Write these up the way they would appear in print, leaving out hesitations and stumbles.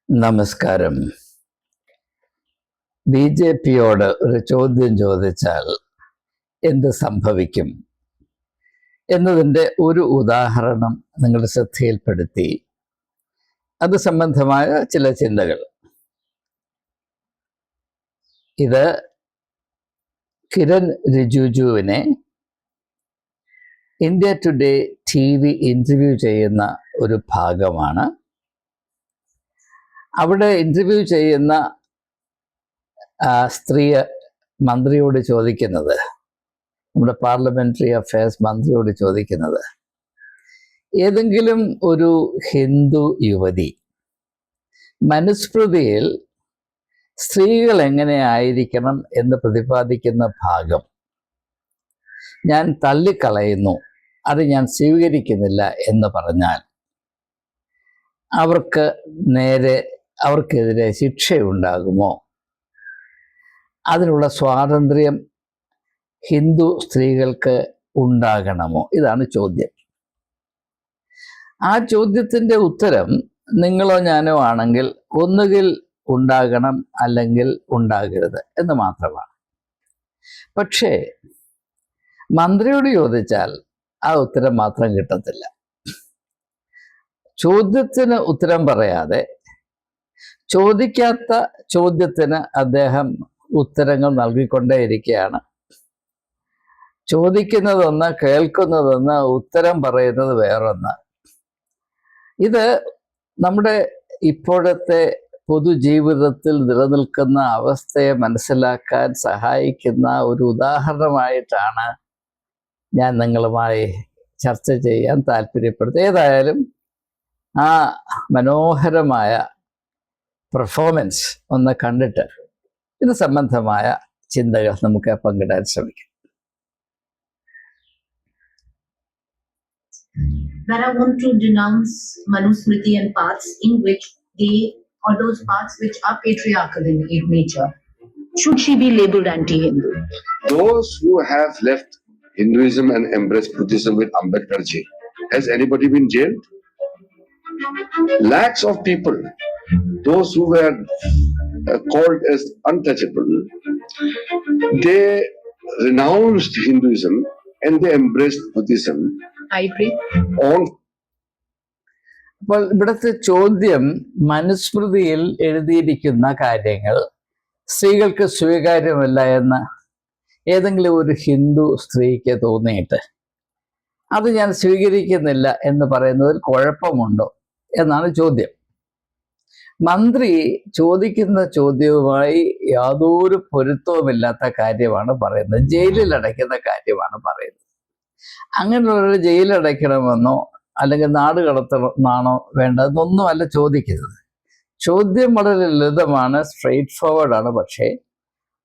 നമസ്കാരം. ബി.ജെ.പിയോട് ഒരു ചോദ്യം ചോദിച്ചാൽ എന്ത് സംഭവിക്കും എന്നതിൻ്റെ ഒരു ഉദാഹരണം നിങ്ങളുടെ ശ്രദ്ധയിൽപ്പെടുത്തി അത് സംബന്ധമായ ചില ചിന്തകൾ. ഇത് കിരൺ റിജിജുവിനെ ഇന്ത്യ ടുഡേ TV ഇൻ്റർവ്യൂ ചെയ്യുന്ന ഒരു ഭാഗമാണ്. അവിടെ ഇൻ്റർവ്യൂ ചെയ്യുന്ന സ്ത്രീ മന്ത്രിയോട് ചോദിക്കുന്നത്, നമ്മുടെ പാർലമെൻ്ററി അഫയേഴ്സ് മന്ത്രിയോട് ചോദിക്കുന്നത്, ഏതെങ്കിലും ഒരു ഹിന്ദു യുവതി മനുസ്മൃതിയിൽ സ്ത്രീകൾ എങ്ങനെ ആയിരിക്കണം എന്ന് പ്രതിപാദിക്കുന്ന ഭാഗം ഞാൻ തള്ളിക്കളയുന്നു, അത് ഞാൻ സ്വീകരിക്കുന്നില്ല എന്ന് പറഞ്ഞാൽ അവർക്കെതിരെ ശിക്ഷയുണ്ടാകുമോ? അതിനുള്ള സ്വാതന്ത്ര്യം ഹിന്ദു സ്ത്രീകൾക്ക് ഉണ്ടാകണമോ? ഇതാണ് ചോദ്യം. ആ ചോദ്യത്തിൻ്റെ ഉത്തരം നിങ്ങളോ ഞാനോ ആണെങ്കിൽ ഒന്നുകിൽ ഉണ്ടാകണം അല്ലെങ്കിൽ ഉണ്ടാകരുത് എന്ന് മാത്രമാണ്. പക്ഷേ മന്ത്രിയോട് ചോദിച്ചാൽ ആ ഉത്തരം മാത്രം കിട്ടത്തില്ല. ചോദ്യത്തിന് ഉത്തരം പറയാതെ ചോദിക്കാത്ത ചോദ്യത്തിന് അദ്ദേഹം ഉത്തരങ്ങൾ നൽകിക്കൊണ്ടേയിരിക്കുകയാണ്. ചോദിക്കുന്നതൊന്ന്, കേൾക്കുന്നതൊന്ന്, ഉത്തരം പറയുന്നത് വേറൊന്ന്. ഇത് നമ്മുടെ ഇപ്പോഴത്തെ പൊതുജീവിതത്തിൽ നിലനിൽക്കുന്ന അവസ്ഥയെ മനസ്സിലാക്കാൻ സഹായിക്കുന്ന ഒരു ഉദാഹരണമായിട്ടാണ് ഞാൻ നിങ്ങളുമായി ചർച്ച ചെയ്യാൻ താല്പര്യപ്പെടുന്നത്. ഏതായാലും ആ മനോഹരമായ പെർഫോമൻസ് ഒന്ന് കണ്ടിട്ട് ഇത് സംബന്ധമായ ചിന്തകൾ നമുക്ക് പങ്കിടാൻ ശ്രമിക്കാം. That I want to denounce Manusmriti and paths in which or those paths which are patriarchal in nature. Should she be labeled anti-Hindu? Those who have left Hinduism and embraced Buddhism with Ambedkar ji, has anybody been jailed? Lakhs of people, those who were called as untouchable, they renounced Hinduism and they embraced Buddhism. I agree. അപ്പോൾ ഇവിടുത്തെ ചോദ്യം, മനുസ്മൃതിയിൽ എഴുതിയിരിക്കുന്ന കാര്യങ്ങൾ സ്ത്രീകൾക്ക് സ്വീകാര്യമല്ല എന്ന് ഏതെങ്കിലും ഒരു ഹിന്ദു സ്ത്രീക്ക് തോന്നിയിട്ട് അത് ഞാൻ സ്വീകരിക്കുന്നില്ല എന്ന് പറയുന്നതിൽ കുഴപ്പമുണ്ടോ എന്നാണ് ചോദ്യം. മന്ത്രി ചോദിക്കുന്ന ചോദ്യവുമായി യാതൊരു പൊരുത്തവുമില്ലാത്ത കാര്യമാണ് പറയുന്നത്. ജയിലിൽ അടയ്ക്കുന്ന കാര്യമാണ് പറയുന്നത്. അങ്ങനെയുള്ളവരെ ജയിലടയ്ക്കണമെന്നോ അല്ലെങ്കിൽ നാട് കടത്തണമെന്നാണോ വേണ്ടതെന്നൊന്നും അല്ല ചോദിക്കുന്നത്. ചോദ്യം വളരെ ലളിതമാണ്, സ്ട്രെയിറ്റ് ഫോർവേഡാണ്. പക്ഷേ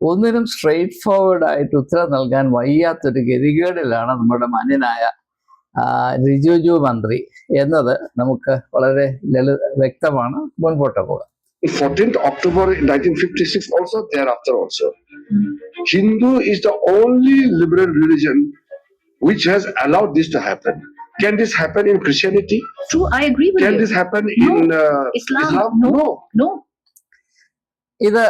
ഒന്നിനും സ്ട്രെയിറ്റ് ഫോർവേഡായിട്ട് ഉത്തരം നൽകാൻ വയ്യാത്തൊരു ഗതികേടിലാണ് നമ്മുടെ മാന്യനായ റിജിജു മന്ത്രി എന്നത് നമുക്ക് വളരെ വ്യക്തമാണ്. മുൻപോട്ട് പോകാം. 14th October 1956 also, thereafter also, Hindu is the only liberal religion which has allowed this to happen. Can this happen in Christianity? True, I agree with you. Can this happen in Islam? No. ഇത്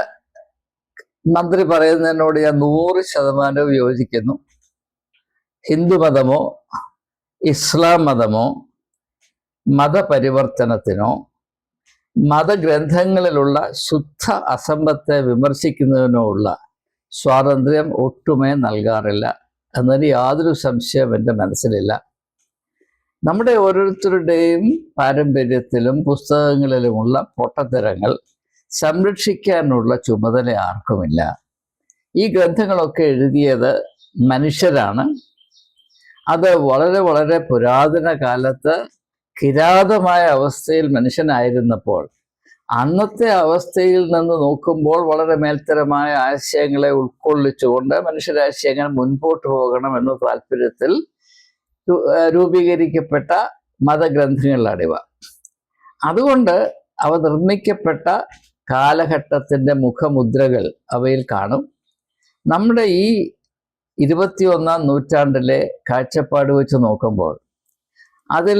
മന്ത്രി പറയുന്നതിനോട് ഞാൻ 100% യോജിക്കുന്നു. ഹിന്ദുമതമോ ഇസ്ലാം മതമോ മതപരിവർത്തനത്തിനോ മതഗ്രന്ഥങ്ങളിലുള്ള ശുദ്ധ അസംബത്തെ വിമർശിക്കുന്നതിനോ ഉള്ള സ്വാതന്ത്ര്യം ഒട്ടുമേ നൽകാറില്ല എന്നതിന് യാതൊരു സംശയം എൻ്റെ മനസ്സിലില്ല. നമ്മുടെ ഓരോരുത്തരുടെയും പാരമ്പര്യത്തിലും പുസ്തകങ്ങളിലുമുള്ള പൊട്ടത്തരങ്ങൾ സംരക്ഷിക്കാനുള്ള ചുമതല ആർക്കുമില്ല. ഈ ഗ്രന്ഥങ്ങളൊക്കെ എഴുതിയത് മനുഷ്യരാണ്. അത് വളരെ വളരെ പുരാതന കാലത്ത് കിരാതമായ അവസ്ഥയിൽ മനുഷ്യനായിരുന്നപ്പോൾ അന്നത്തെ അവസ്ഥയിൽ നിന്ന് നോക്കുമ്പോൾ വളരെ മേൽത്തരമായ ആശയങ്ങളെ ഉൾക്കൊള്ളിച്ചുകൊണ്ട് മനുഷ്യരാശയങ്ങൾ മുൻപോട്ട് പോകണം എന്ന താല്പര്യത്തിൽ രൂപീകരിക്കപ്പെട്ട മതഗ്രന്ഥങ്ങളിലാണിവ. അതുകൊണ്ട് അവ നിർമ്മിക്കപ്പെട്ട കാലഘട്ടത്തിൻ്റെ മുഖമുദ്രകൾ അവയിൽ കാണും. നമ്മുടെ ഈ 21ാം നൂറ്റാണ്ടിലെ കാഴ്ചപ്പാട് വെച്ച് നോക്കുമ്പോൾ അതിൽ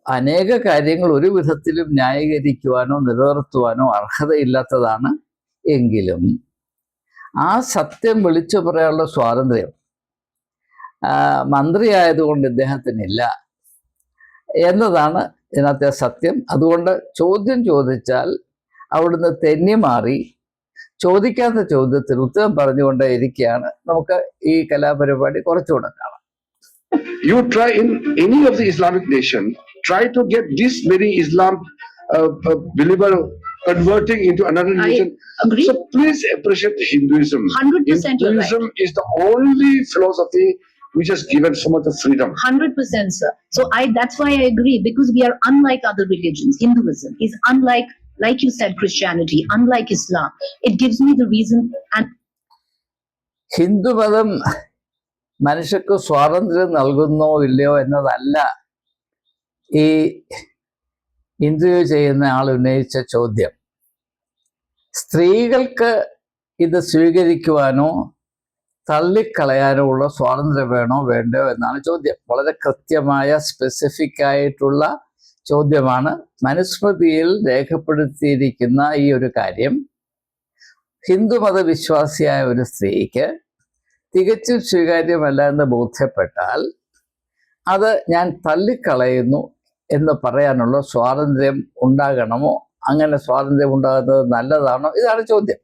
അനേക കാര്യങ്ങൾ ഒരു വിധത്തിലും ന്യായീകരിക്കുവാനോ നിലനിർത്തുവാനോ അർഹതയില്ലാത്തതാണ്. എങ്കിലും ആ സത്യം വിളിച്ചു പറയാനുള്ള സ്വാതന്ത്ര്യം മന്ത്രിയായതുകൊണ്ട് ഇദ്ദേഹത്തിനില്ല എന്നതാണ് ഇതിനകത്തെ സത്യം. അതുകൊണ്ട് ചോദ്യം ചോദിച്ചാൽ അവിടുന്ന് തെന്നി മാറി ചോദിക്കാത്ത ചോദ്യത്തിന് ഉത്തരം പറഞ്ഞുകൊണ്ടേ ഇരിക്കുകയാണ്. നമുക്ക് ഈ കലാപരിപാടി കുറച്ചുകൂടെ കാണാം. You try in any of the Islamic nation, try to get this very Islam believer converting into another religion. Agree. So please appreciate Hinduism. 100% you're right. Hinduism is the only philosophy which has given so much of freedom. 100%, sir. So that's why I agree, because we are unlike other religions. Hinduism is unlike, like you said, Christianity, unlike Islam. It gives me the reason. And ഹിന്ദുമതം മനുഷ്യർക്ക് സ്വാതന്ത്ര്യം നൽകുന്നോ ഇല്ലയോ എന്നതല്ല ഈ interview ചെയ്യുന്ന ആൾ ഉന്നയിച്ച ചോദ്യം. സ്ത്രീകൾക്ക് ഇത് സ്വീകരിക്കുവാനോ തള്ളിക്കളയാനോ ഉള്ള സ്വാതന്ത്ര്യം വേണോ വേണ്ടയോ എന്നാണ് ചോദ്യം. വളരെ കൃത്യമായ സ്പെസിഫിക് ആയിട്ടുള്ള ചോദ്യമാണ്. മനുസ്മൃതിയിൽ രേഖപ്പെടുത്തിയിരിക്കുന്ന ഈ ഒരു കാര്യം ഹിന്ദുമത വിശ്വാസിയായ ഒരു സ്ത്രീക്ക് തികച്ചും സ്വീകാര്യമല്ല എന്ന് ബോധ്യപ്പെട്ടാൽ അത് ഞാൻ തള്ളിക്കളയുന്നു എന്ന് പറയാനുള്ള സ്വാതന്ത്ര്യം ഉണ്ടാകണമോ? അങ്ങനെ സ്വാതന്ത്ര്യം ഉണ്ടാകുന്നത് നല്ലതാണോ? ഇതാണ് ചോദ്യം.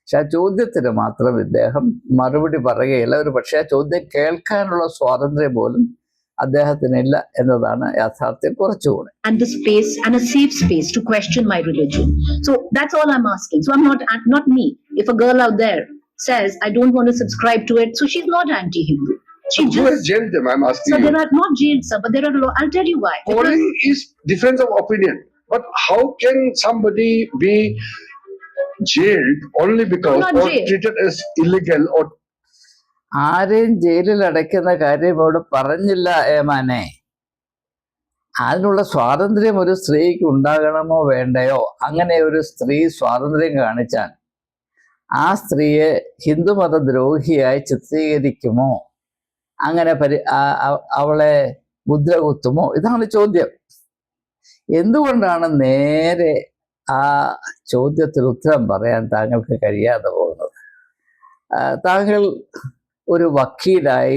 പക്ഷെ ആ ചോദ്യത്തിന് മാത്രം ഇദ്ദേഹം മറുപടി പറയുകയില്ല. ഒരു പക്ഷേ ആ ചോദ്യം കേൾക്കാനുള്ള സ്വാതന്ത്ര്യം പോലും അദ്ദേഹത്തിനില്ല എന്നതാണ് യാഥാർത്ഥ്യം കുറച്ചുകൂടെ. and the space and a safe space to question my religion. So that's all I'm asking. So I'm not me. If a girl out there says I don't want to subscribe to it, so she's not anti-Hindu. She Who has just, jailed them? I'm asking so you. there are not jailed, sir, but there are I'll tell you why. Polling is difference of opinion. But how can somebody be jailed only because Not or jailed. treated as illegal or ആരെയും ജയിലിൽ അടയ്ക്കുന്ന കാര്യം ഇവിടെ പറഞ്ഞില്ല ഏമാനെ. അതിനുള്ള സ്വാതന്ത്ര്യം ഒരു സ്ത്രീക്ക് ഉണ്ടാകണമോ വേണ്ടയോ? അങ്ങനെ ഒരു സ്ത്രീ സ്വാതന്ത്ര്യം കാണിച്ചാൽ ആ സ്ത്രീയെ ഹിന്ദുമത ദ്രോഹിയായി ചിത്രീകരിക്കുമോ? അങ്ങനെ അവളെ മുദ്ര കുത്തുമോ? ഇതാണ് ചോദ്യം. എന്തുകൊണ്ടാണ് നേരെ ആ ചോദ്യത്തിന് ഉത്തരം പറയാൻ താങ്കൾക്ക് കഴിയാതെ പോകുന്നത്? താങ്കൾ ഒരു വക്കീലായി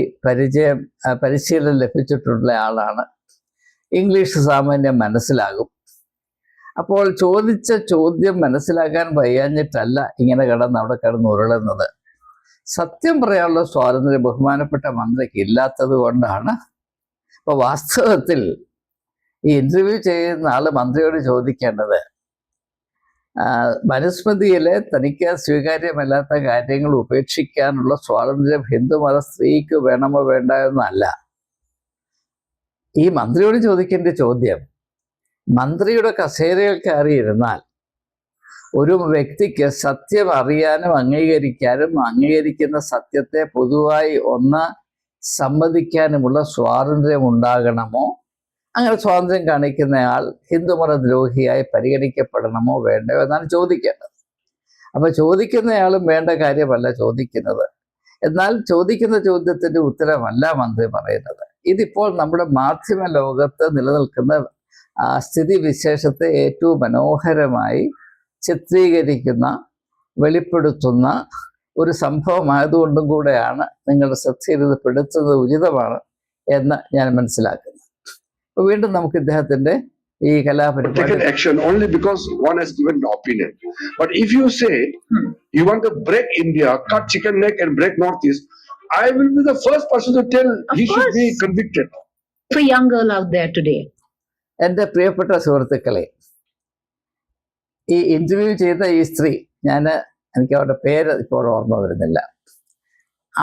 പരിശീലനം ലഭിച്ചിട്ടുള്ള ആളാണ്. ഇംഗ്ലീഷ് സാമാന്യം മനസ്സിലാകും. അപ്പോൾ ചോദിച്ച ചോദ്യം മനസ്സിലാക്കാൻ വയ്യാഞ്ഞിട്ടല്ല ഇങ്ങനെ അവിടെ കിടന്ന് ഉരുളുന്നത്. സത്യം പറയാനുള്ള സ്വാതന്ത്ര്യം ബഹുമാനപ്പെട്ട മന്ത്രിക്ക് ഇല്ലാത്തത് കൊണ്ടാണ്. അപ്പോൾ വാസ്തവത്തിൽ ഈ ഇന്റർവ്യൂ ചെയ്യുന്ന ആൾ മന്ത്രിയോട് ചോദിക്കേണ്ടത് മനുസ്മൃതിയിലെ തനിക്ക് സ്വീകാര്യമല്ലാത്ത കാര്യങ്ങൾ ഉപേക്ഷിക്കാനുള്ള സ്വാതന്ത്ര്യം ഹിന്ദുമത സ്ത്രീക്ക് വേണമോ വേണ്ട എന്നല്ല. ഈ മന്ത്രിയോട് ചോദിക്കേണ്ട ചോദ്യം, മന്ത്രിയുടെ കസേരയിൽ കയറിയിരുന്നാൽ ഒരു വ്യക്തിക്ക് സത്യം അറിയാനും അംഗീകരിക്കാനും അംഗീകരിക്കുന്ന സത്യത്തെ പൊതുവായി സമ്മതിക്കാനുമുള്ള സ്വാതന്ത്ര്യം ഉണ്ടാകണമോ? അങ്ങനെ സ്വാതന്ത്ര്യം കാണിക്കുന്നയാൾ ഹിന്ദുമത ദ്രോഹിയായി പരിഗണിക്കപ്പെടണമോ വേണ്ടയോ എന്നാണ് ചോദിക്കേണ്ടത്. അപ്പൊ ചോദിക്കുന്നയാളും വേണ്ട കാര്യമല്ല ചോദിക്കുന്നത്. എന്നാൽ ചോദിക്കുന്ന ചോദ്യത്തിന്റെ ഉത്തരമല്ല മന്ത്രി പറയുന്നത്. ഇതിപ്പോൾ നമ്മുടെ മാധ്യമ ലോകത്ത് നിലനിൽക്കുന്ന സ്ഥിതിവിശേഷത്തെ ഏറ്റവും മനോഹരമായി ചിത്രീകരിക്കുന്ന വെളിപ്പെടുത്തുന്ന ഒരു സംഭവമായതുകൊണ്ടും കൂടെയാണ് നിങ്ങളുടെ ശ്രദ്ധയിൽ ഇത് പെടുത്തുന്നത് ഉചിതമാണ് എന്ന് ഞാൻ മനസ്സിലാക്കുന്നത്. വീണ്ടും നമുക്ക് ഇദ്ദേഹത്തിന്റെ ഈ കലാപരിപാടി taken action only because one has given an opinion. But if you say you want to break India, cut chicken neck and break Northeast, I will be the first person to tell he should be convicted. For a young girl out there today, എൻ്റെ പ്രിയപ്പെട്ട സുഹൃത്തുക്കളെ, ഈ interview ചെയ്ത ഈ സ്ത്രീ, എനിക്ക് അവരുടെ പേര് ഇപ്പോൾ ഓർമ്മ വരുന്നില്ല,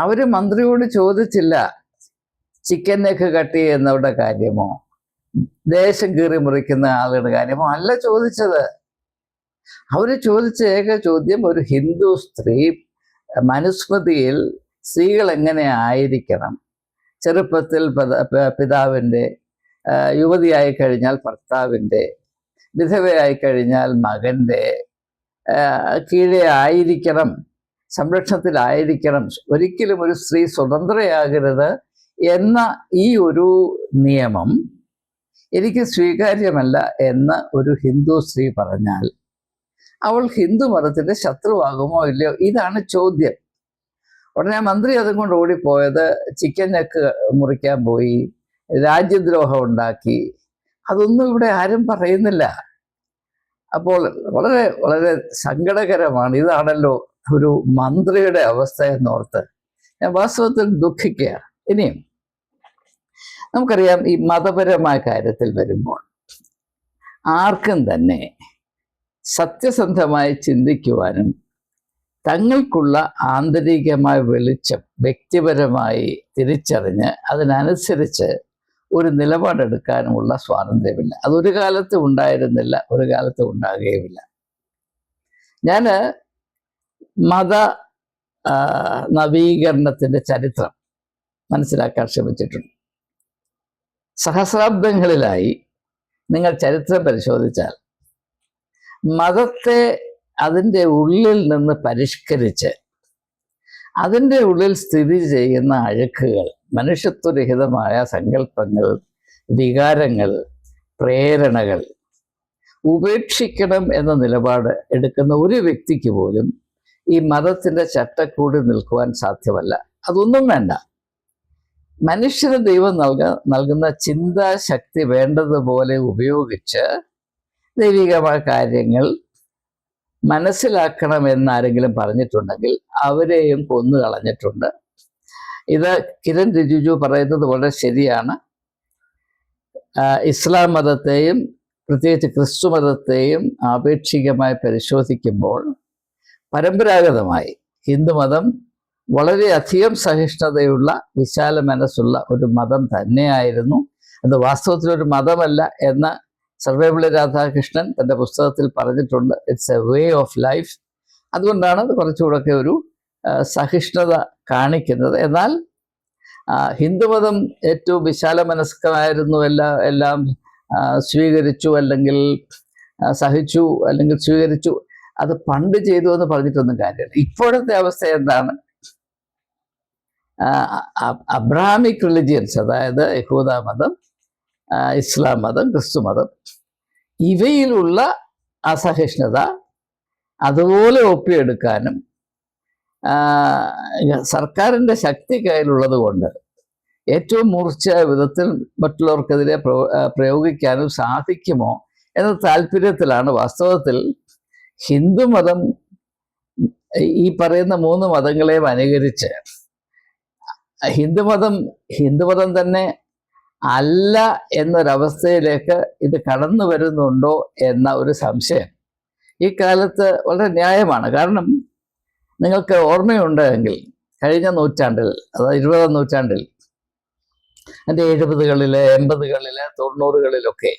അവര് മന്ത്രിയോട് ചോദിച്ചില്ല ചിക്കൻ നെക്ക് കട്ട് ചെയ്യുന്നവരുടെ കാര്യമോ ദേശം കീറി മുറിക്കുന്ന ആളുകളുടെ കാര്യമോ അല്ല ചോദിച്ചത്. അവര് ചോദിച്ച ഏക ചോദ്യം, ഒരു ഹിന്ദു സ്ത്രീ മനുസ്മൃതിയിൽ സ്ത്രീകൾ എങ്ങനെ ആയിരിക്കണം, ചെറുപ്പത്തിൽ പിതാവിൻ്റെ, യുവതിയായി കഴിഞ്ഞാൽ ഭർത്താവിൻ്റെ, വിധവയായി കഴിഞ്ഞാൽ മകൻ്റെ കീഴെ ആയിരിക്കണം, സംരക്ഷണത്തിലായിരിക്കണം, ഒരിക്കലും ഒരു സ്ത്രീ സ്വതന്ത്രയാകരുത് എന്ന ഈ ഒരു നിയമം എനിക്ക് സ്വീകാര്യമല്ല എന്ന് ഒരു ഹിന്ദു സ്ത്രീ പറഞ്ഞാൽ അവൾ ഹിന്ദു മതത്തിന്റെ ശത്രുവാകുമോ ഇല്ലയോ? ഇതാണ് ചോദ്യം. ഉടനെ മന്ത്രി അതും കൊണ്ട് ഓടിപ്പോയത് ചിക്കൻ നെക്ക് മുറിക്കാൻ പോയി, രാജ്യദ്രോഹം ഉണ്ടാക്കി, അതൊന്നും ഇവിടെ ആരും പറയുന്നില്ല. അപ്പോൾ വളരെ വളരെ സങ്കടകരമാണ്. ഇതാണല്ലോ ഒരു മന്ത്രിയുടെ അവസ്ഥ എന്നോർത്ത് ഞാൻ വാസ്തവത്തിൽ ദുഃഖിക്കുകയാണ്. ഇനിയും നമുക്കറിയാം, ഈ മതപരമായ കാര്യത്തിൽ വരുമ്പോൾ ആർക്കും തന്നെ സത്യസന്ധമായി ചിന്തിക്കുവാനും തങ്ങൾക്കുള്ള ആന്തരികമായ വെളിച്ചം വ്യക്തിപരമായി തിരിച്ചറിഞ്ഞ് അതിനനുസരിച്ച് ഒരു നിലപാടെടുക്കാനുമുള്ള സ്വാതന്ത്ര്യമില്ല. അതൊരു കാലത്ത് ഉണ്ടായിരുന്നില്ല, ഒരു കാലത്ത് ഉണ്ടാകുകയുമില്ല. ഞാൻ മത നവീകരണത്തിൻ്റെ ചരിത്രം മനസ്സിലാക്കാൻ ശ്രമിച്ചിട്ടുണ്ട്. സഹസ്രാബ്ദങ്ങളിലായി നിങ്ങൾ ചരിത്രം പരിശോധിച്ചാൽ മതത്തെ അതിൻ്റെ ഉള്ളിൽ നിന്ന് പരിഷ്കരിച്ച് അതിൻ്റെ ഉള്ളിൽ സ്ഥിതി ചെയ്യുന്ന അഴുക്കുകൾ, മനുഷ്യത്വരഹിതമായ സങ്കല്പങ്ങൾ, വികാരങ്ങൾ, പ്രേരണകൾ ഉപേക്ഷിക്കണം എന്ന നിലപാട് എടുക്കുന്ന ഒരു വ്യക്തിക്ക് പോലും ഈ മതത്തിൻ്റെ ചട്ടക്കൂടിൽ നിൽക്കുവാൻ സാധ്യമല്ല. അതൊന്നും വേണ്ട. മനുഷ്യന് ദൈവം നൽകുന്ന ചിന്താശക്തി വേണ്ടതുപോലെ ഉപയോഗിച്ച് ദൈവികമായ കാര്യങ്ങൾ മനസ്സിലാക്കണമെന്നാരെങ്കിലും പറഞ്ഞിട്ടുണ്ടെങ്കിൽ അവരെയും കൊന്നു കളഞ്ഞിട്ടുണ്ട്. ഇത് കിരൺ റിജിജു പറയുന്നത് വളരെ ശരിയാണ്. ഇസ്ലാം മതത്തെയും പ്രത്യേകിച്ച് ക്രിസ്തു മതത്തെയും ആപേക്ഷികമായി പരിശോധിക്കുമ്പോൾ പരമ്പരാഗതമായി ഹിന്ദുമതം വളരെയധികം സഹിഷ്ണുതയുള്ള വിശാല മനസ്സുള്ള ഒരു മതം തന്നെയായിരുന്നു. അത് വാസ്തവത്തിലൊരു മതമല്ല എന്ന് സർവേപ്പള്ളി രാധാകൃഷ്ണൻ തൻ്റെ പുസ്തകത്തിൽ പറഞ്ഞിട്ടുണ്ട്. It's a way of life. അതുകൊണ്ടാണ് അത് കുറച്ചുകൂടെയൊക്കെ ഒരു സഹിഷ്ണുത കാണിക്കുന്നത്. എന്നാൽ ഹിന്ദുമതം ഏറ്റവും വിശാല മനസ്കമായിരുന്നു, എല്ലാം സ്വീകരിച്ചു, അല്ലെങ്കിൽ സഹിച്ചു, അല്ലെങ്കിൽ സ്വീകരിച്ചു. അത് പണ്ട് ചെയ്തു എന്ന് പറഞ്ഞിട്ടൊന്നും കാര്യമില്ല. ഇപ്പോഴത്തെ അവസ്ഥ എന്താണ്? അബ്രാഹമിക് റിലിജിയൻസ്, അതായത് യഹൂദ മതം, ഇസ്ലാം മതം, ക്രിസ്തു മതം, ഇവയിലുള്ള അസഹിഷ്ണുത അതുപോലെ ഒപ്പിയെടുക്കാനും സർക്കാരിൻ്റെ ശക്തി കയ്യിലുള്ളത് കൊണ്ട് ഏറ്റവും മൂർച്ചയായ വിധത്തിൽ മറ്റുള്ളവർക്കെതിരെ പ്രയോഗിക്കാനും സാധിക്കുമോ എന്ന താല്പര്യത്തിലാണ് വാസ്തവത്തിൽ ഹിന്ദുമതം ഈ പറയുന്ന 3 മതങ്ങളെയും അനുകരിച്ച് ഹിന്ദുമതം തന്നെ അല്ല എന്നൊരവസ്ഥയിലേക്ക് ഇത് കടന്നു വരുന്നുണ്ടോ എന്ന ഒരു സംശയം ഈ കാലത്ത് വളരെ ന്യായമാണ്. കാരണം നിങ്ങൾക്ക് ഓർമ്മയുണ്ടെങ്കിൽ കഴിഞ്ഞ നൂറ്റാണ്ടിൽ, അതായത് 20-ാം നൂറ്റാണ്ടിൽ, അതിൻ്റെ 70-കളിൽ, 80-കളിൽ, 90-കളിലൊക്കെ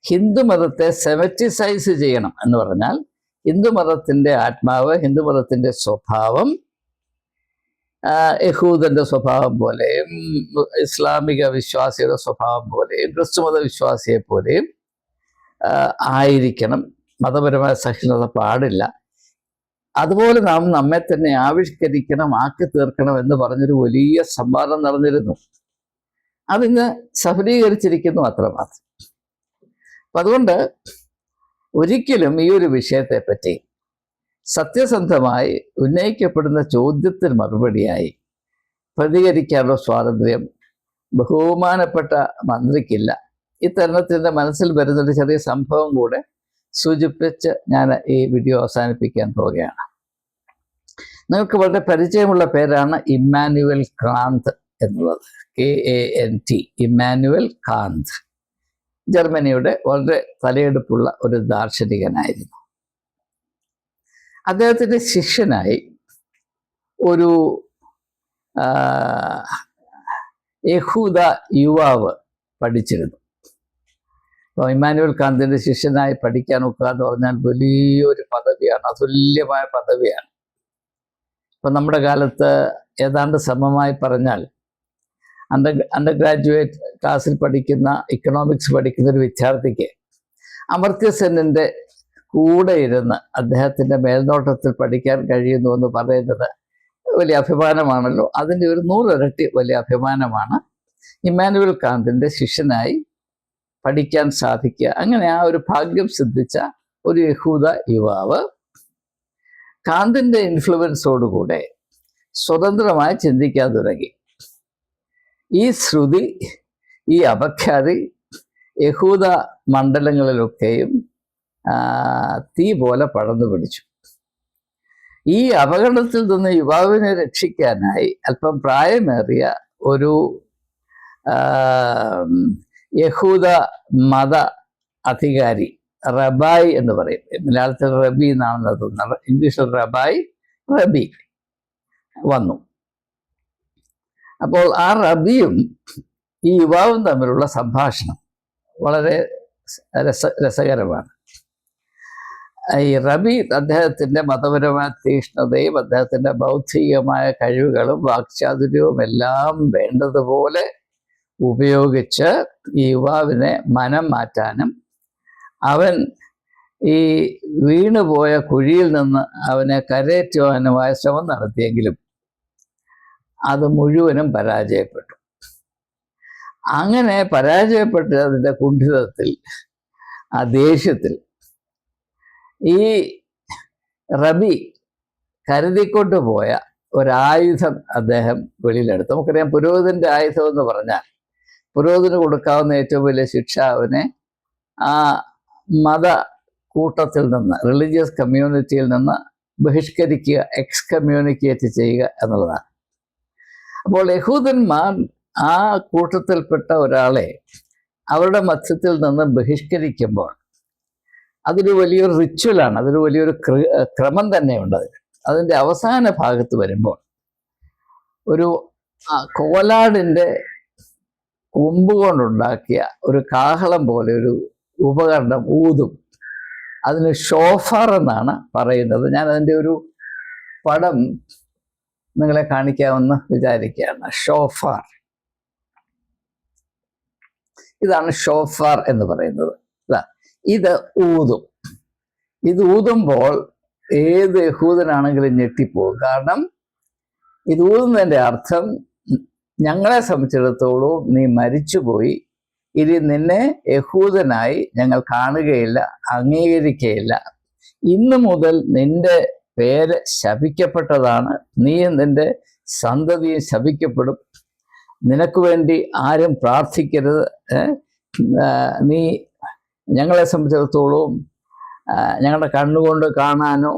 ഹിന്ദുമതത്തെ സെമറ്റിസൈസ് ചെയ്യണം എന്ന് പറഞ്ഞാൽ ഹിന്ദുമതത്തിൻ്റെ ആത്മാവ്, ഹിന്ദുമതത്തിൻ്റെ സ്വഭാവം യഹൂദൻ്റെ സ്വഭാവം പോലെയും ഇസ്ലാമിക വിശ്വാസിയുടെ സ്വഭാവം പോലെയും ക്രിസ്തുമത വിശ്വാസിയെ പോലെയും ആയിരിക്കണം. മതപരമായ സഹിഷ്ണുത പാടില്ല. അതുപോലെ നാം നമ്മെ തന്നെ ആവിഷ്കരിക്കണം, ആക്കി തീർക്കണം എന്ന് പറഞ്ഞൊരു വലിയ സംവാദം നടന്നിരുന്നു. അതിന്ന് സഫലീകരിച്ചിരിക്കുന്നു, അത്രമാത്രം. അപ്പം അതുകൊണ്ട് ഒരിക്കലും ഈ ഒരു വിഷയത്തെപ്പറ്റി സത്യസന്ധമായി ഉന്നയിക്കപ്പെടുന്ന ചോദ്യത്തിന് മറുപടിയായി പ്രതികരിക്കാനുള്ള സ്വാതന്ത്ര്യം ബഹുമാനപ്പെട്ട മന്ത്രിക്കില്ല. ഈ തരുണത്തിൻ്റെ മനസ്സിൽ വരുന്നൊരു ചെറിയ സംഭവം കൂടെ സൂചിപ്പിച്ച് ഞാൻ ഈ വീഡിയോ അവസാനിപ്പിക്കാൻ പോവുകയാണ്. നിങ്ങൾക്ക് വളരെ പരിചയമുള്ള പേരാണ് ഇമ്മാനുവൽ കാന്ത് എന്നുള്ളത്. KANT, Immanuel Kant. ജർമ്മനിയുടെ വളരെ തലയെടുപ്പുള്ള ഒരു ദാർശനികനായിരുന്നു. അദ്ദേഹത്തിൻ്റെ ശിഷ്യനായി ഒരു യഹൂദ യുവാവ് പഠിച്ചിരുന്നു. അപ്പോൾ ഇമ്മാനുവൽ കാന്തിൻ്റെ ശിഷ്യനായി പഠിക്കാൻ ഒക്കുക എന്ന് പറഞ്ഞാൽ വലിയൊരു പദവിയാണ്, അതുല്യമായ പദവിയാണ്. ഇപ്പം നമ്മുടെ കാലത്ത് ഏതാണ്ട് സമമായി പറഞ്ഞാൽ അണ്ടർ ഗ്രാജുവേറ്റ് ക്ലാസ്സിൽ പഠിക്കുന്ന, ഇക്കണോമിക്സ് പഠിക്കുന്ന ഒരു വിദ്യാർത്ഥിക്ക് അമർത്യ സെന്നിൻ്റെ കൂടെ ഇരുന്ന് അദ്ദേഹത്തിൻ്റെ മേൽനോട്ടത്തിൽ പഠിക്കാൻ കഴിയുന്നു എന്ന് പറയുന്നത് വലിയ അഭിമാനമാണല്ലോ. അതിൻ്റെ ഒരു 100 ഇരട്ടി വലിയ അഭിമാനമാണ് ഇമ്മാനുവൽ കാന്തിൻ്റെ ശിഷ്യനായി പഠിക്കാൻ സാധിക്കുക. അങ്ങനെ ആ ഒരു ഭാഗ്യം സിദ്ധിച്ച ഒരു യഹൂദ യുവാവ് കാന്തിൻ്റെ ഇൻഫ്ലുവൻസോടുകൂടെ സ്വതന്ത്രമായി ചിന്തിക്കാൻ തുടങ്ങി. ഈ ശ്രുതി, ഈ അപഖ്യാതി യഹൂദ മണ്ഡലങ്ങളിലൊക്കെയും തീ പോലെ പടർന്നു പിടിച്ചു. ഈ അപകടത്തിൽ നിന്ന് യുവാവിനെ രക്ഷിക്കാനായി അല്പം പ്രായമേറിയ ഒരു യഹൂദ മത അധികാരി, റബായ് എന്ന് പറയും, മലയാളത്തിൽ റബി എന്നാണെന്ന് തോന്നുന്നത്, ഇംഗ്ലീഷിൽ റബി വന്നു. അപ്പോൾ ആ റബിയും ഈ യുവാവും തമ്മിലുള്ള സംഭാഷണം വളരെ രസകരമാണ്. ഈ റബി അദ്ദേഹത്തിൻ്റെ മതപരമായ തീക്ഷ്ണതയും അദ്ദേഹത്തിൻ്റെ ബൗദ്ധികമായ കഴിവുകളും വാക്ചാതുര്യവും എല്ലാം വേണ്ടതുപോലെ ഉപയോഗിച്ച് ഈ യുവാവിനെ മനം മാറ്റാനും അവൻ ഈ വീണുപോയ കുഴിയിൽ നിന്ന് അവനെ കരയേറ്റുവാനുമായ ശ്രമം നടത്തിയെങ്കിലും അത് മുഴുവനും പരാജയപ്പെട്ടു. അങ്ങനെ പരാജയപ്പെട്ട അതിൻ്റെ കുണ്ഠിതത്തിൽ, ആ ദേഷ്യത്തിൽ ഈ റബി കരുതിക്കൊണ്ട് പോയ ഒരായുധം അദ്ദേഹം വെളിയിലെടുത്തു. നമുക്കറിയാം, പുരോഹിതൻ്റെ ആയുധം എന്ന് പറഞ്ഞാൽ പുരോഹിതന് കൊടുക്കാവുന്ന ഏറ്റവും വലിയ ശിക്ഷ അവനെ ആ മത കൂട്ടത്തിൽ നിന്ന്, റിലീജിയസ് കമ്മ്യൂണിറ്റിയിൽ നിന്ന് ബഹിഷ്കരിക്കുക, എക്സ്കമ്മ്യൂണിക്കേറ്റ് ചെയ്യുക എന്നുള്ളതാണ്. അപ്പോൾ യഹൂദന്മാർ ആ കൂട്ടത്തിൽപ്പെട്ട ഒരാളെ അവരുടെ മധ്യത്തിൽ നിന്ന് ബഹിഷ്കരിക്കുമ്പോൾ അതൊരു വലിയൊരു റിച്വലാണ്, അതൊരു വലിയൊരു ക്രമം തന്നെയുണ്ട്. അതിൻ്റെ അവസാന ഭാഗത്ത് വരുമ്പോൾ ഒരു കോലാടിൻ്റെ കൊമ്പ് കൊണ്ടുണ്ടാക്കിയ ഒരു കാഹളം പോലെ ഒരു ഉപകരണം ഊതും. അതിന് ഷോഫാർ എന്നാണ് പറയുന്നത്. ഞാൻ അതിൻ്റെ ഒരു പടം നിങ്ങളെ കാണിക്കാമെന്ന് വിചാരിക്കുകയാണ്. ഷോഫാർ, ഇതാണ് ഷോഫാർ എന്ന് പറയുന്നത്. ഇത് ഊതും. ഇത് ഊതുമ്പോൾ ഏത് യഹൂദനാണെങ്കിലും ഞെട്ടിപ്പോകും. കാരണം ഇത് ഊതുന്നതിൻ്റെ അർത്ഥം, ഞങ്ങളെ സംബന്ധിച്ചിടത്തോളം നീ മരിച്ചുപോയി, ഇനി നിന്നെ യഹൂദനായി ഞങ്ങൾ കാണുകയില്ല, അംഗീകരിക്കുകയില്ല. ഇന്നു മുതൽ നിന്റെ പേര് ശപിക്കപ്പെട്ടതാണ്, നീയും നിന്റെ സന്തതിയും ശപിക്കപ്പെടും, നിനക്ക് വേണ്ടി ആരും പ്രാർത്ഥിക്കരുത്, നീ ഞങ്ങളെ സംബന്ധിച്ചിടത്തോളം ഞങ്ങളുടെ കണ്ണുകൊണ്ട് കാണാനോ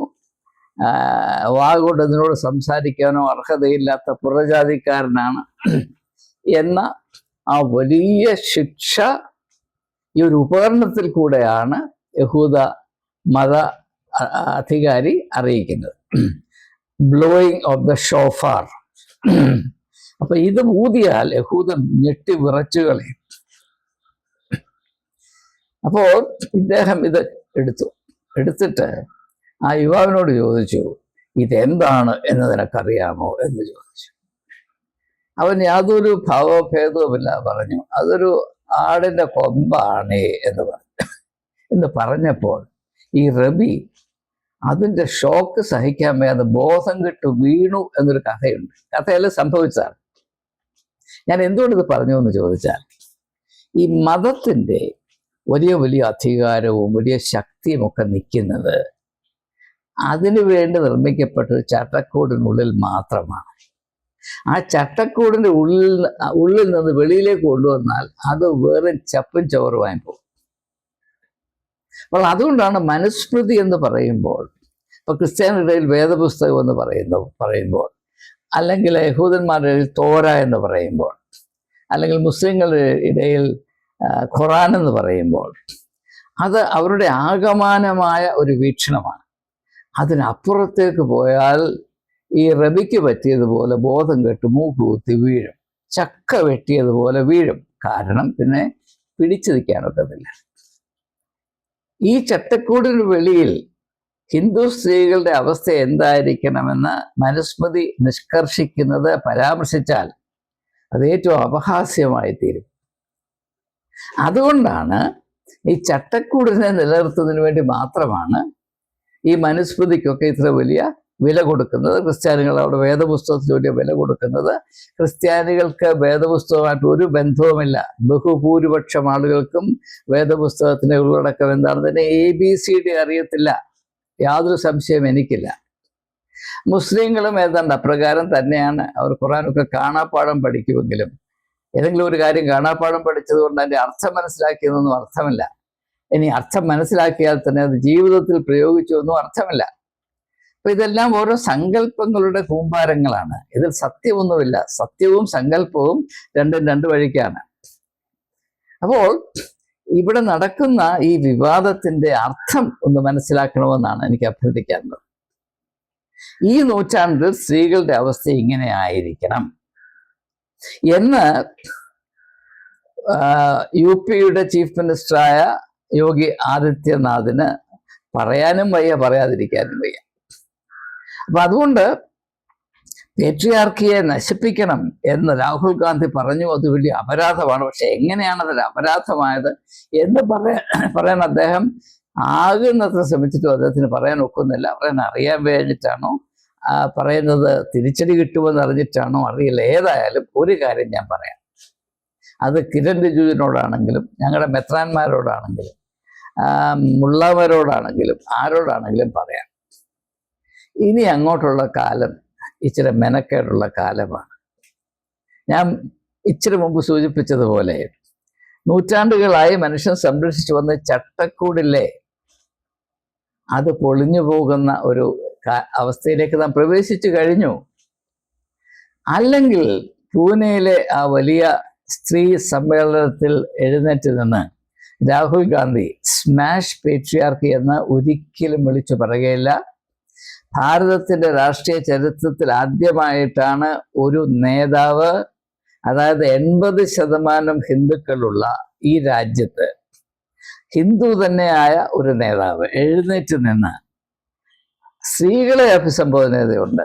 വാഗുകൊണ്ട് അതിനോട് സംസാരിക്കാനോ അർഹതയില്ലാത്ത പുറജാതിക്കാരനാണ് എന്ന ആ വലിയ ശിക്ഷ ഈ ഒരു ഉപകരണത്തിൽ കൂടെയാണ് യഹൂദ മത അധികാരി അറിയിക്കുന്നത്. Blowing of the shofar. അപ്പൊ ഇത് ഊതിയാൽ യഹൂദൻ ഞെട്ടി വിറച്ചുകളെ. അപ്പോൾ ഇദ്ദേഹം ഇത് എടുത്തിട്ട് ആ യുവാവിനോട് ചോദിച്ചു, ഇതെന്താണ് എന്ന് നിനക്കറിയാമോ എന്ന് ചോദിച്ചു. അവൻ യാതൊരു ഭാവഭേദവുമില്ല പറഞ്ഞു, അതൊരു ആടിൻ്റെ കൊമ്പാണേ എന്ന് പറഞ്ഞു. എന്ന് പറഞ്ഞപ്പോൾ ഈ റബി അതിൻ്റെ ഷോക്ക് സഹിക്കാൻ വയ്യാതെ ബോധം കെട്ട് വീണു എന്നൊരു കഥയുണ്ട്. കഥയെല്ലാം സംഭവിച്ചാൽ ഞാൻ എന്തുകൊണ്ട് ഇത് പറഞ്ഞു എന്ന് ചോദിച്ചാൽ, ഈ മതത്തിൻ്റെ വലിയ വലിയ അധികാരവും വലിയ ശക്തിയുമൊക്കെ നിൽക്കുന്നത് അതിനു വേണ്ടി നിർമ്മിക്കപ്പെട്ട ഒരു ചട്ടക്കൂടിനുള്ളിൽ മാത്രമാണ്. ആ ചട്ടക്കൂടിൻ്റെ ഉള്ളിൽ നിന്ന് വെളിയിലേക്ക് കൊണ്ടുവന്നാൽ അത് വേറെ ചപ്പും ചവറുമായി പോകും. അപ്പോൾ അതുകൊണ്ടാണ് മനുസ്മൃതി എന്ന് പറയുമ്പോൾ, ഇപ്പോൾ ക്രിസ്ത്യാനിടയിൽ വേദപുസ്തകം എന്ന് പറയുമ്പോൾ, അല്ലെങ്കിൽ യഹൂദന്മാരുടെ ഇടയിൽ തോര എന്ന് പറയുമ്പോൾ, അല്ലെങ്കിൽ മുസ്ലിങ്ങളുടെ ഇടയിൽ ഖുറാൻ എന്ന് പറയുമ്പോൾ, അത് അവരുടെ ആകമാനമായ ഒരു വീക്ഷണമാണ്. അതിനപ്പുറത്തേക്ക് പോയാൽ ഈ റബിക്ക് പറ്റിയതുപോലെ ബോധം കെട്ട് മൂക്ക് കുത്തി വീഴും, ചക്ക വെട്ടിയതുപോലെ വീഴും. കാരണം പിന്നെ പിടിച്ചു നിൽക്കാനൊക്കത്തില്ല. ഈ ചട്ടക്കൂടിന് വെളിയിൽ ഹിന്ദു സ്ത്രീകളുടെ അവസ്ഥ എന്തായിരിക്കണമെന്ന് മനുസ്മൃതി നിഷ്കർഷിക്കുന്നത് പരാമർശിച്ചാൽ അത് ഏറ്റവും അപഹാസ്യമായി തീരും. അതുകൊണ്ടാണ് ഈ ചട്ടക്കൂടിനെ നിലനിർത്തുന്നതിന് വേണ്ടി മാത്രമാണ് ഈ മനുസ്മൃതിക്കൊക്കെ ഇത്ര വലിയ വില കൊടുക്കുന്നത്, ക്രിസ്ത്യാനികൾ അവിടെ വേദപുസ്തകത്തിന് വേണ്ടി വില കൊടുക്കുന്നത്. ക്രിസ്ത്യാനികൾക്ക് വേദപുസ്തകമായിട്ട് ഒരു ബന്ധവുമില്ല. ബഹുഭൂരിപക്ഷം ആളുകൾക്കും വേദപുസ്തകത്തിൻ്റെ ഉള്ളടക്കം എന്താണെന്ന് തന്നെ ABCD അറിയത്തില്ല. യാതൊരു സംശയം എനിക്കില്ല. മുസ്ലിങ്ങളും ഏതാണ്ട് അപ്രകാരം തന്നെയാണ്. അവർ ഖുർആനൊക്കെ കാണാപ്പാഠം പഠിക്കുമെങ്കിലും ഏതെങ്കിലും ഒരു കാര്യം കാണാപ്പാഠം പഠിച്ചത് കൊണ്ട് അതിൻ്റെ അർത്ഥം മനസ്സിലാക്കിയതൊന്നും അർത്ഥമില്ല. ഇനി അർത്ഥം മനസ്സിലാക്കിയാൽ തന്നെ അത് ജീവിതത്തിൽ പ്രയോഗിച്ചു ഒന്നും അർത്ഥമില്ല. അപ്പൊ ഇതെല്ലാം ഓരോ സങ്കല്പങ്ങളുടെ കൂമ്പാരങ്ങളാണ്. ഇതിൽ സത്യമൊന്നുമില്ല. സത്യവും സങ്കല്പവും രണ്ടും രണ്ട് വഴിക്കാണ്. അപ്പോൾ ഇവിടെ നടക്കുന്ന ഈ വിവാദത്തിന്റെ അർത്ഥം ഒന്ന് മനസ്സിലാക്കണമെന്നാണ് എനിക്ക് അഭ്യർത്ഥിക്കാറുള്ളത്. ഈ നൂറ്റാണ്ടിൽ സ്ത്രീകളുടെ അവസ്ഥ ഇങ്ങനെ ആയിരിക്കണം എന്ന് UPയുടെ ചീഫ് മിനിസ്റ്ററായ യോഗി ആദിത്യനാഥിന് പറയാനും വയ്യ, പറയാതിരിക്കാനും വയ്യ. അപ്പൊ അതുകൊണ്ട് പേട്രിയാർക്കിയെ നശിപ്പിക്കണം എന്ന് രാഹുൽ ഗാന്ധി പറഞ്ഞു. അത് വലിയ അപരാധമാണ്. പക്ഷെ എങ്ങനെയാണ് അതൊരു അപരാധമായത് എന്ന് പറയാൻ അദ്ദേഹം ആകുന്നത്ര ശ്രമിച്ചിട്ടും അദ്ദേഹത്തിന് പറയാൻ ഒക്കുന്നില്ല. പറയാൻ അറിയാൻ വേണ്ടിയിട്ടാണോ, പറയുന്നത് തിരിച്ചടി കിട്ടുമെന്ന് അറിഞ്ഞിട്ടാണോ അറിയില്ല. ഏതായാലും ഒരു കാര്യം ഞാൻ പറയാം. അത് കിരൺ റിജിജുവിനോടാണെങ്കിലും ഞങ്ങളുടെ മെത്രാന്മാരോടാണെങ്കിലും മുള്ളവരോടാണെങ്കിലും ആരോടാണെങ്കിലും പറയാം. ഇനി അങ്ങോട്ടുള്ള കാലം ഇച്ചിരി മെനക്കേടുള്ള കാലമാണ്. ഞാൻ ഇച്ചിരി മുമ്പ് സൂചിപ്പിച്ചതുപോലെ നൂറ്റാണ്ടുകളായി മനുഷ്യൻ സംരക്ഷിച്ചു വന്ന ചട്ടക്കൂടില്ലേ, അത് പൊളിഞ്ഞു പോകുന്ന ഒരു അവസ്ഥയിലേക്ക് നാം പ്രവേശിച്ചു കഴിഞ്ഞു. അല്ലെങ്കിൽ പൂനെയിലെ ആ വലിയ സ്ത്രീ സമ്മേളനത്തിൽ എഴുന്നേറ്റ് നിന്ന് രാഹുൽ ഗാന്ധി സ്മാഷ് പേട്രിയാർക്കി എന്ന് ഒരിക്കലും വിളിച്ചു പറയുകയില്ല. ഭാരതത്തിൻ്റെ രാഷ്ട്രീയ ചരിത്രത്തിൽ ആദ്യമായിട്ടാണ് ഒരു നേതാവ്, അതായത് 80% ഹിന്ദുക്കളുള്ള ഈ രാജ്യത്ത് ഹിന്ദു തന്നെയായ ഒരു നേതാവ് എഴുന്നേറ്റ് നിന്ന് സ്ത്രീകളെ അഭിസംബോധന ചെയ്തുകൊണ്ട്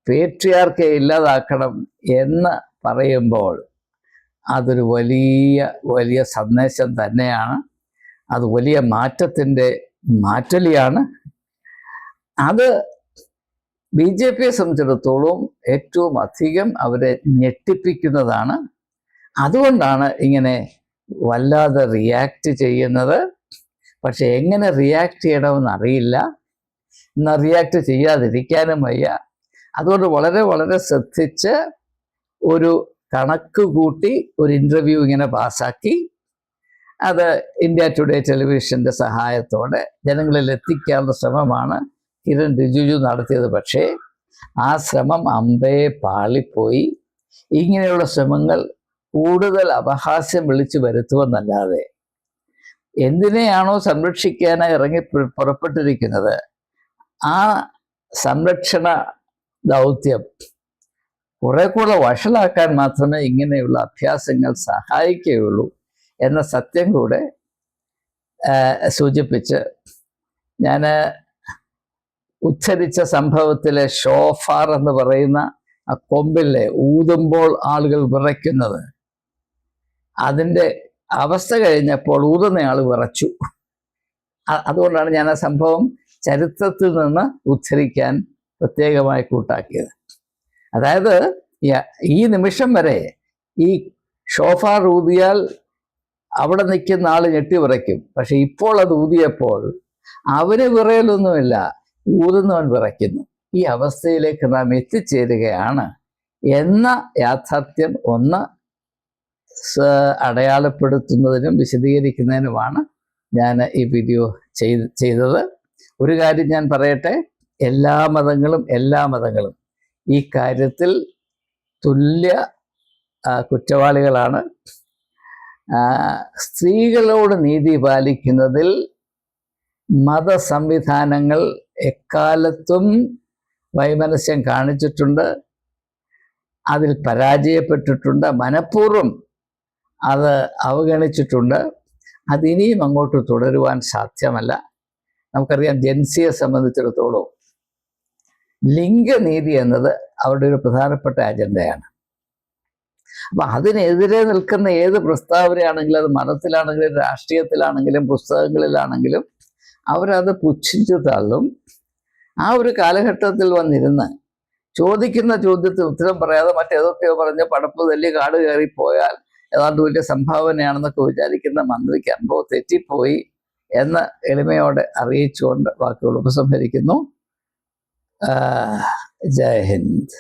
പേട്രിയാർക്കിയെ ഇല്ലാതാക്കണം എന്ന് പറയുമ്പോൾ അതൊരു വലിയ വലിയ സന്ദേശം തന്നെയാണ്. അത് വലിയ മാറ്റത്തിൻ്റെ മാറ്റലിയാണ്. അത് BJPയെ സംബന്ധിച്ചിടത്തോളം ഏറ്റവും അധികം അവരെ ഞെട്ടിപ്പിക്കുന്നതാണ്. അതുകൊണ്ടാണ് ഇങ്ങനെ വല്ലാതെ റിയാക്ട് ചെയ്യുന്നത്. പക്ഷെ എങ്ങനെ റിയാക്ട് ചെയ്യണമെന്ന് അറിയില്ല. എന്നാൽ റിയാക്ട് ചെയ്യാതിരിക്കാനും വയ്യ. അതുകൊണ്ട് വളരെ വളരെ ശ്രദ്ധിച്ച് ഒരു കണക്ക് കൂട്ടി ഒരു ഇൻ്റർവ്യൂ ഇങ്ങനെ പാസ്സാക്കി അത് ഇന്ത്യ ടുഡേ ടെലിവിഷൻ്റെ സഹായത്തോടെ ജനങ്ങളിൽ എത്തിക്കാനുള്ള ശ്രമമാണ് കിരൺ റിജിജു നടത്തിയത്. പക്ഷേ ആ ശ്രമം അമ്പേ പാളിപ്പോയി. ഇങ്ങനെയുള്ള ശ്രമങ്ങൾ കൂടുതൽ അപഹാസ്യം വിളിച്ചു വരുത്തുമെന്നല്ലാതെ എന്തിനെയാണോ സംരക്ഷിക്കാനായി ഇറങ്ങി പുറപ്പെട്ടിരിക്കുന്നത് ആ സംരക്ഷണ ദൗത്യം കുറെ കൂടെ വഷളാക്കാൻ മാത്രമേ ഇങ്ങനെയുള്ള അഭ്യാസങ്ങൾ സഹായിക്കുകയുള്ളൂ എന്ന സത്യം കൂടെ സൂചിപ്പിച്ച് ഞാൻ ഉദ്ധരിച്ച സംഭവത്തിലെ ഷോഫാർ എന്ന് പറയുന്ന ആ കൊമ്പിലെ ഊതുമ്പോൾ ആളുകൾ വിറയ്ക്കുന്നത്, അതിൻ്റെ അവസ്ഥ കഴിഞ്ഞപ്പോൾ ഊതുന്നയാൾ വിറച്ചു. അതുകൊണ്ടാണ് ഞാൻ ആ സംഭവം ചരിത്രത്തിൽ നിന്ന് ഉദ്ധരിക്കാൻ പ്രത്യേകമായി കൂട്ടാക്കിയത്. അതായത് ഈ നിമിഷം വരെ ഈ ഷോഫാർ ഊതിയാൽ അവിടെ നിൽക്കുന്ന ആൾ ഞെട്ടി വിറയ്ക്കും. പക്ഷെ ഇപ്പോൾ അത് ഊതിയപ്പോൾ അവന് വിറയലൊന്നുമില്ല, ഊതുന്നവൻ വിറയ്ക്കുന്നു. ഈ അവസ്ഥയിലേക്ക് നാം എത്തിച്ചേരുകയാണ് എന്ന യാഥാർത്ഥ്യം ഒന്ന് അടയാളപ്പെടുത്തുന്നതിനും വിശദീകരിക്കുന്നതിനുമാണ് ഞാൻ ഈ വീഡിയോ ചെയ്തത്. ഒരു കാര്യം ഞാൻ പറയട്ടെ, എല്ലാ മതങ്ങളും ഈ കാര്യത്തിൽ തുല്യ കുറ്റവാളികളാണ്. സ്ത്രീകളോട് നീതി പാലിക്കുന്നതിൽ മതസംവിധാനങ്ങൾ എക്കാലത്തും വൈമനസ്യം കാണിച്ചിട്ടുണ്ട്, അതിൽ പരാജയപ്പെട്ടിട്ടുണ്ട്, മനഃപൂർവ്വം അത് അവഗണിച്ചിട്ടുണ്ട്. അതിനിയും അങ്ങോട്ട് തുടരുവാൻ സാധ്യമല്ല. നമുക്കറിയാം ജെൻസിയെ സംബന്ധിച്ചിടത്തോളം ലിംഗനീതി എന്നത് അവരുടെ ഒരു പ്രധാനപ്പെട്ട അജണ്ടയാണ്. അപ്പൊ അതിനെതിരെ നിൽക്കുന്ന ഏത് പ്രസ്താവനയാണെങ്കിലും, അത് മതത്തിലാണെങ്കിലും രാഷ്ട്രീയത്തിലാണെങ്കിലും പുസ്തകങ്ങളിലാണെങ്കിലും അവരത് പുച്ഛിച്ചു തള്ളും. ആ ഒരു കാലഘട്ടത്തിൽ വന്നിരുന്ന് ചോദിക്കുന്ന ചോദ്യത്തിന് ഉത്തരം പറയാതെ മറ്റേതൊക്കെയോ പറഞ്ഞ് പടപ്പ് തല്ലി കാട് കയറിപ്പോയാൽ ഏതാണ്ട് വലിയ സംഭാവനയാണെന്നൊക്കെ വിചാരിക്കുന്ന മന്ത്രിക്ക് അമ്പോ തെറ്റിപ്പോയി എന്ന് എളിമയോടെ അറിയിച്ചുകൊണ്ട് വാക്കുകൾ ഉപസംഹരിക്കുന്നു. ജയ് ഹിന്ദ്.